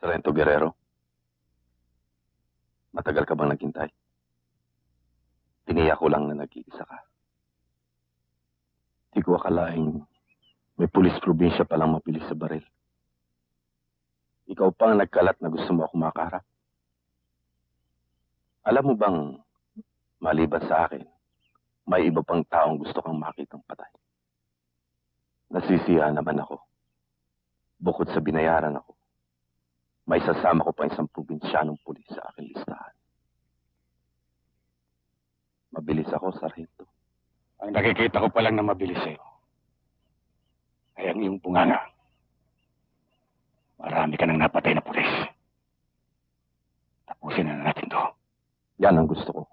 Sargento Guerrero, matagal ka bang naghintay? Tiniyak ko lang na nag-iisa ka. Di ko akalaing may pulis probinsya palang mabilis sa baril. Ikaw pa ang nagkalat na gusto mo ako makaharap. Alam mo bang, maliban sa akin, may iba pang taong gusto kang makitang patay. Nasisiyahan naman ako. Bukod sa binayaran ako, may sasama ko pa isang probinsyanong pulis sa aking listahan. Mabilis ako, Sargento. Ang nakikita ko pa lang na mabilis sa'yo ay ang iyong bunganga. Marami ka nang napatay na pulis. Tapusin na natin to. Yan ang gusto ko.